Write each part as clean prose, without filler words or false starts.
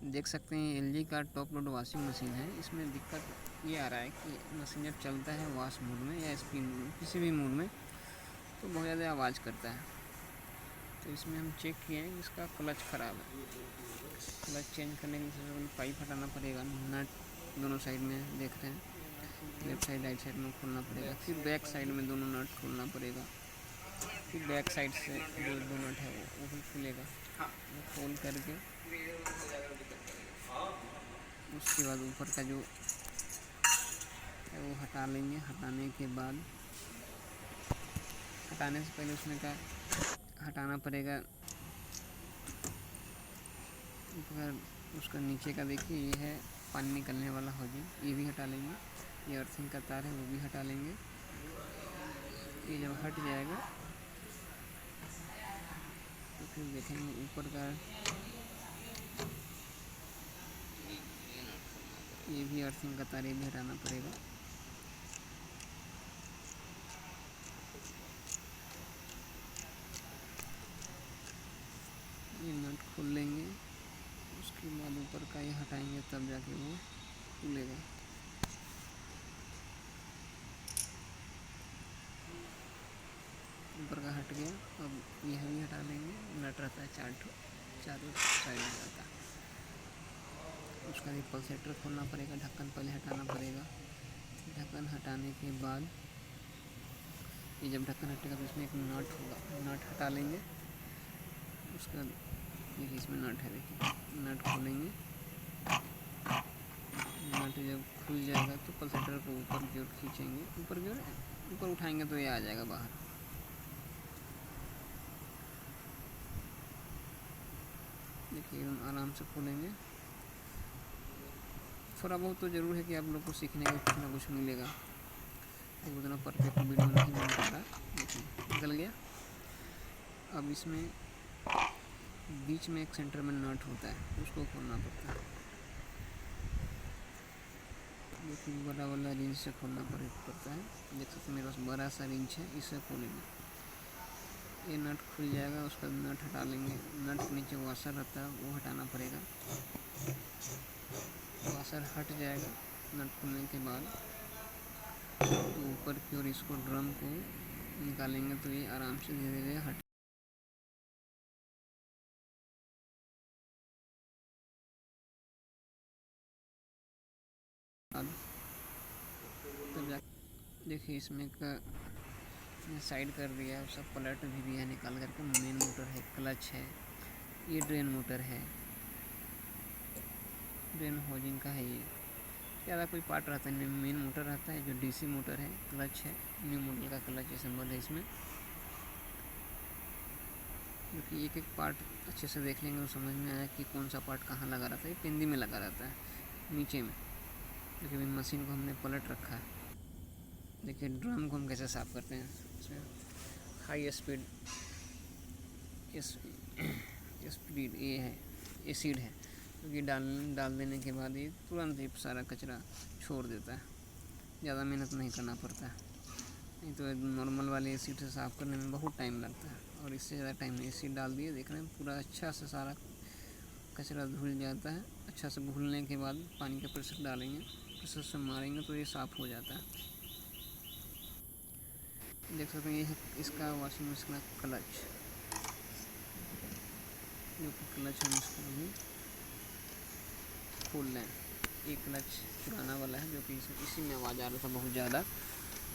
देख सकते हैं एलजी का टॉप लोड वॉशिंग मशीन है। इसमें दिक्कत ये आ रहा है कि मशीन जब चलता है वॉश मोड में या स्पिन किसी भी मोड में तो बहुत ज़्यादा आवाज़ करता है। तो इसमें हम चेक किए हैं इसका क्लच ख़राब है। क्लच चेंज करने के लिए पाइप हटाना पड़ेगा। नट दोनों साइड में देख रहे हैं, लेफ्ट साइड राइट साइड में खोलना पड़ेगा। फिर बैक साइड में दोनों नट खोलना पड़ेगा। फिर बैक साइड से जो दो नट है वो भी खुलेगा। वो खोल करके उसके बाद ऊपर का जो है वो हटा लेंगे। हटाने के बाद हटाने से पहले उसमें का हटाना पड़ेगा। ऊपर उसका नीचे का देखिए ये है पानी निकलने वाला होजी, ये भी हटा लेंगे। ये अर्थिंग का तार है वो भी हटा लेंगे। ये जब हट जाएगा तो फिर देखेंगे ऊपर का ये भी अर्थिंग का तार ये भी हटाना पड़ेगा। ये नट खोल लेंगे। उसके बाद ऊपर का ये हटाएंगे तब जाके वो खुलेगा। ऊपर का हट गया। अब यह भी हटा लेंगे। नट रहता है चारों साइड में रहता है। उसका भी पल्सेटर खोलना पड़ेगा। ढक्कन पहले हटाना पड़ेगा। ढक्कन हटाने के बाद ये जब ढक्कन हटेगा तो इसमें एक नट होगा, नट हटा लेंगे। उसका देखिए इसमें नट है, देखिए नट खोलेंगे। नट जब खुल जाएगा तो पल्सेटर को ऊपर की ओर खींचेंगे। ऊपर की ओर ऊपर उठाएंगे तो ये आ जाएगा बाहर। देखिए एकदम आराम से खोलेंगे। थोड़ा बहुत तो ज़रूर है कि आप लोग को सीखने का कुछ ना कुछ मिलेगा। उतना परफेक्ट वीडियो नहीं बन पा रहा। देखिए निकल गया। अब इसमें बीच में एक सेंटर में नट होता है, उसको खोलना पड़ता है। देखिए बड़ा वाला रिंच से खोलना पड़ता है। देख सकते हैं मेरे पास बड़ा सा रिंच है, इससे खोलेंगे। ये नट खुल जाएगा। उसका नट हटा लेंगे। नट के नीचे वॉशर रहता है वो हटाना पड़ेगा। वॉशर हट जाएगा नट खुलने के बाद। तो ऊपर की ओर इसको ड्रम को निकालेंगे तो ये आराम से धीरे धीरे हट तब देखिए इसमें का साइड कर दिया, सब पलट भी दिया निकाल करके। मेन मोटर है, क्लच है, ये ड्रेन मोटर है, ड्रेन होजिंग का है। ये ज़्यादा कोई पार्ट रहता है, मेन मोटर रहता है जो डीसी मोटर है। क्लच है, न्यू मॉडल का क्लच सिंबल है इसमें। क्योंकि एक एक पार्ट अच्छे से देख लेंगे तो समझ में आया कि कौन सा पार्ट कहाँ लगा रहता है। ये पिंदी में लगा रहता है नीचे में। देखिए मशीन को हमने पलट रखा है। देखिए ड्रम को हम कैसे साफ़ करते हैं। इसमें हाई स्पीड स्पीड ये है, एसिड है, क्योंकि डाल देने के बाद ये तुरंत ही सारा कचरा छोड़ देता है। ज़्यादा मेहनत नहीं करना पड़ता है। नहीं तो नॉर्मल वाले एसिड से साफ़ करने में बहुत टाइम लगता है, और इससे ज़्यादा टाइम नहीं। एसिड डाल दिए, देख रहे हैं पूरा अच्छा से सारा कचरा धुल जाता है। अच्छा से घुलने के बाद पानी का प्रेशर डालेंगे, प्रेशर से मारेंगे तो ये साफ़ हो जाता है। देख सकते हैं ये है इसका वॉशिंग मशीन का क्लच, जो कि क्लच हम इसको अभी खोल लें। ये क्लच पुराना वाला है जो कि इसी में आवाज़ आ रहा था बहुत ज़्यादा।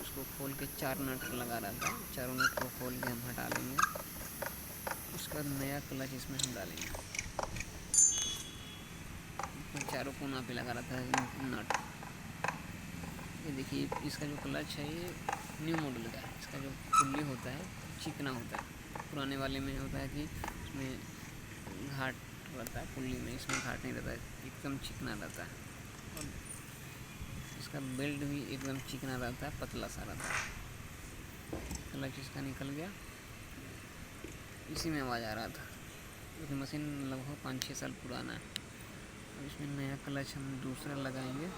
उसको खोल के 4 नट लगा रहा था। चारों नट को खोल के हम हटा लेंगे। उसके बाद नया क्लच इसमें हम डालेंगे। चारों कोना पे लगा रहा था नट। ये देखिए इसका जो क्लच है ये न्यू मॉडल का है। इसका जो पुल्ली होता है चिकना होता है। पुराने वाले में होता है कि उसमें घाट रहता है पुल्ली में, इसमें घाट नहीं रहता है, एकदम चिकना रहता है। और इसका बेल्ट भी एकदम चिकना रहता है, पतला सा रहता है। क्लच इसका निकल गया। इसी में आवाज़ आ रहा था, क्योंकि मशीन लगभग 5-6 साल पुराना है। अब इसमें नया क्लच हम दूसरा लगाएंगे।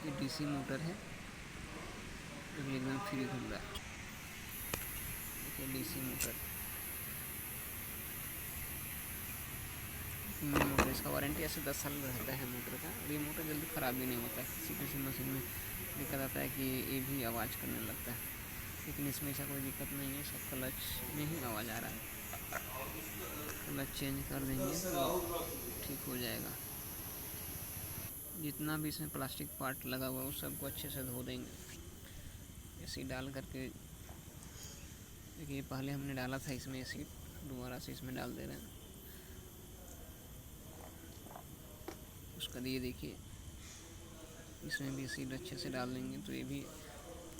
ये डीसी मोटर है, जो कि एकदम फ्री घूम रहा है। देखिए डीसी मोटर प्रीमियम मोटर, इसका वारंटी ऐसे 10 साल रहता है मोटर का, और ये मोटर जल्दी ख़राब भी नहीं होता है। किसी किसी मशीन में दिक्कत आता है कि ये भी आवाज़ करने लगता है, लेकिन इसमें ऐसा कोई दिक्कत नहीं है। सब क्लच में ही आवाज़ आ रहा है। क्लच चेंज कर देंगे तो ठीक हो जाएगा। जितना भी इसमें प्लास्टिक पार्ट लगा हुआ है उस सबको अच्छे से धो देंगे एसिड डाल करके। देखिए पहले हमने डाला था इसमें एसिड, दोबारा से इसमें डाल दे रहे हैं। उसका ये देखिए इसमें भी एसिड अच्छे से डाल देंगे तो ये भी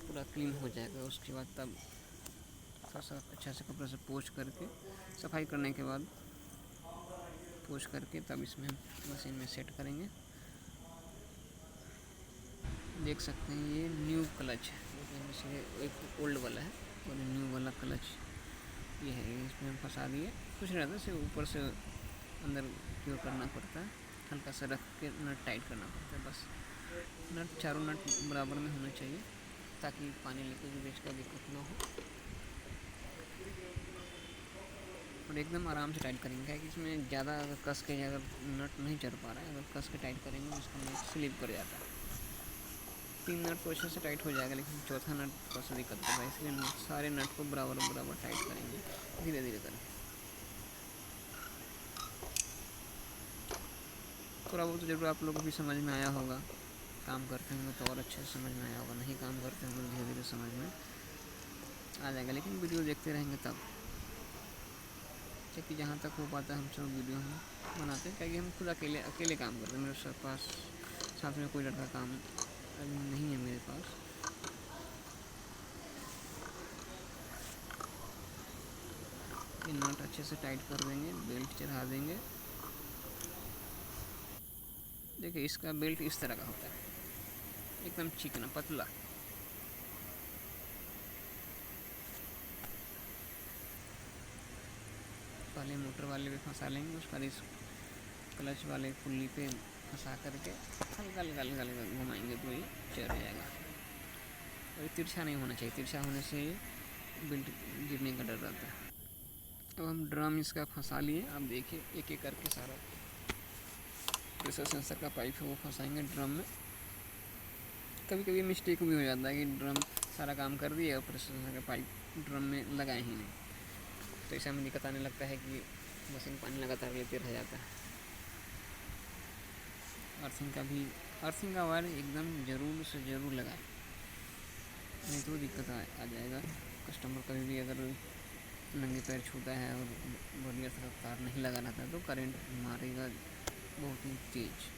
पूरा क्लीन हो जाएगा। उसके बाद तब थोड़ा सा अच्छा से कपड़े से पोंछ करके, सफाई करने के बाद पोंछ करके तब इसमें हम मशीन में सेट करेंगे। देख सकते हैं ये न्यू क्लच है, इसमें एक ओल्ड वाला है और न्यू वाला क्लच ये है। इसमें हम फंसा दिए, कुछ नहीं रहता, सिर्फ ऊपर से अंदर क्यों करना पड़ता है, हल्का सा रख के नट टाइट करना पड़ता है बस। नट चारों नट बराबर में होना चाहिए ताकि पानी लीकेज वेज का दिक्कत ना हो। और एकदम आराम से टाइट करेंगे, क्या कि इसमें ज़्यादा अगर कस के अगर नट नहीं चढ़ पा रहा है, अगर कस के टाइट करेंगे तो उसका नट स्लिप कर जाता है। 3 नट तो अच्छे से टाइट हो जाएगा, लेकिन चौथा नट थोड़ा सा दिक्कत कर रहा है, इसलिए सारे नट को बराबर बराबर टाइट करेंगे धीरे धीरे करके। थोड़ा बहुत जरूर आप लोगों को भी समझ में आया होगा, काम करते होंगे तो और अच्छे से समझ में आया होगा, नहीं काम करते होंगे धीरे धीरे समझ में आ जाएगा। लेकिन वीडियो देखते रहेंगे तब, क्योंकि जहाँ तक हो पाता है हम सब वीडियो हम बनाते हैं, क्योंकि हम खुद अकेले काम करते हैं। मेरे पास साथ में कोई लड़का काम अभी नहीं है मेरे पास। ये नट अच्छे से टाइट कर देंगे, बेल्ट चढ़ा देंगे। देखिए इसका बेल्ट इस तरह का होता है, एकदम चिकना पतला। पहले मोटर वाले पे फंसा लेंगे, उसके बाद इस क्लच वाले पुल्ली पे फंसा करके हल्का हल्का हल्का हल्का घुमाएंगे तो ये चढ़ जाएगा। और ये तिरछा नहीं होना चाहिए, तिरछा होने से बेल्ट गिरने का डर रहता है। अब हम ड्रम इसका फंसा लिए। अब देखिए एक एक करके सारा प्रेशर सेंसर का पाइप है वो फंसाएंगे ड्रम में। कभी कभी मिस्टेक भी हो जाता है कि ड्रम सारा काम कर दिए और प्रेशर सेंसर का पाइप ड्रम में लगाए ही नहीं, तो ऐसा में दिक्कत आने लगता है कि मशीन पानी लगातार लेते रह जाता है। अर्थिंग का वायर एकदम ज़रूर से ज़रूर लगाए, नहीं तो दिक्कत आ जाएगा। कस्टमर कभी भी अगर नंगे पैर छूता है और बढ़िया से तार नहीं लगा रहता है तो करंट मारेगा बहुत ही तेज।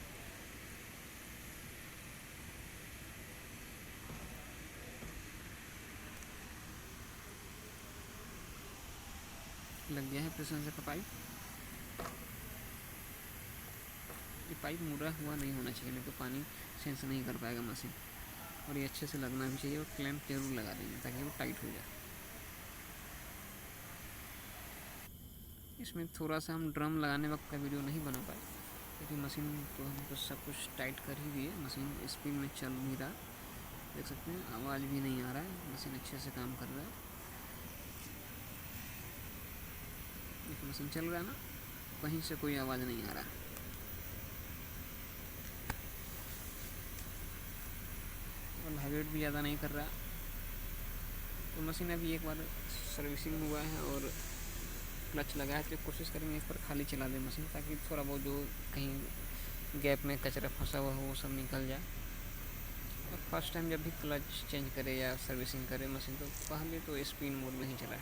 लग गया है प्रेशर सेंसर का पाइप। ये पाइप मुड़ा हुआ नहीं होना चाहिए, नहीं तो पानी सेंस नहीं कर पाएगा मशीन। और ये अच्छे से लगना भी चाहिए, और क्लैंप जरूर लगा देंगे ताकि वो टाइट हो जाए। इसमें थोड़ा सा हम ड्रम लगाने वक्त का वीडियो नहीं बना पाए, क्योंकि मशीन तो हम तो सब कुछ टाइट कर ही दिए। मशीन स्पीड में चल नहीं रहा, देख सकते हैं आवाज़ भी नहीं आ रहा है, मशीन अच्छे से काम कर रहा है। देखिए मशीन चल रहा है ना, कहीं से कोई आवाज़ नहीं आ रहा है। और वाइब्रेट भी ज़्यादा नहीं कर रहा। तो मशीन अभी एक बार सर्विसिंग हुआ है और क्लच लगाया, तो कोशिश करेंगे एक बार खाली चला दें मशीन, ताकि थोड़ा बहुत जो कहीं गैप में कचरा फंसा हुआ हो वो सब निकल जाए। और फर्स्ट टाइम जब भी क्लच चेंज करे या सर्विसिंग करे मशीन, तो पहले तो स्पिन मोड में ही चलाए,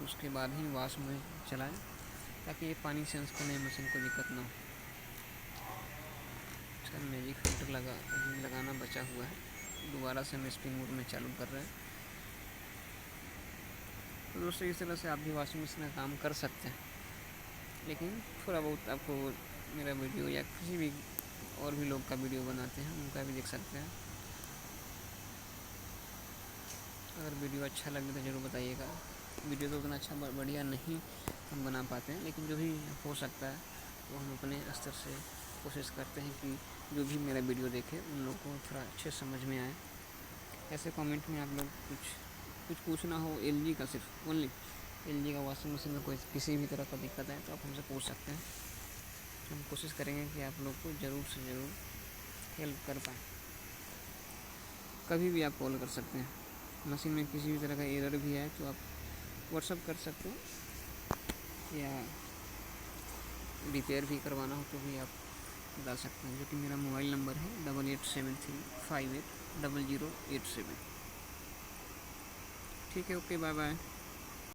उसके बाद ही वॉश में चलाएं, ताकि ये पानी सेंस करने में मशीन को दिक्कत ना हो। इसका मैजिक फिल्टर लगाना बचा हुआ है, दोबारा से हम स्पिन मोड में चालू कर रहे हैं। तो दोस्तों इस तरह से आप भी वॉशिंग मशीन का काम कर सकते हैं, लेकिन थोड़ा बहुत आपको मेरा वीडियो या किसी भी और भी लोग का वीडियो बनाते हैं उनका भी देख सकते हैं। अगर वीडियो अच्छा लगे तो ज़रूर बताइएगा। वीडियो तो उतना अच्छा बढ़िया नहीं हम बना पाते हैं, लेकिन जो भी हो सकता है वो हम अपने स्तर से कोशिश करते हैं कि जो भी मेरा वीडियो देखे उन लोगों को थोड़ा अच्छे समझ में आए। ऐसे कमेंट में आप लोग कुछ पूछना हो LG का सिर्फ ओनली एलजी का वॉशिंग मशीन में कोई किसी भी तरह का दिक्कत है तो आप हमसे पूछ सकते हैं। हम कोशिश करेंगे कि आप लोग को ज़रूर से ज़रूर हेल्प कर पाएँ। कभी भी आप कॉल कर सकते हैं। मशीन में किसी भी तरह का एरर भी है तो आप व्हाट्सअप कर सकते हैं, या रिपेयर भी करवाना हो तो भी आप बता सकते हैं, जो कि मेरा मोबाइल नंबर है 8873580087। ठीक है, ओके, बाय बाय।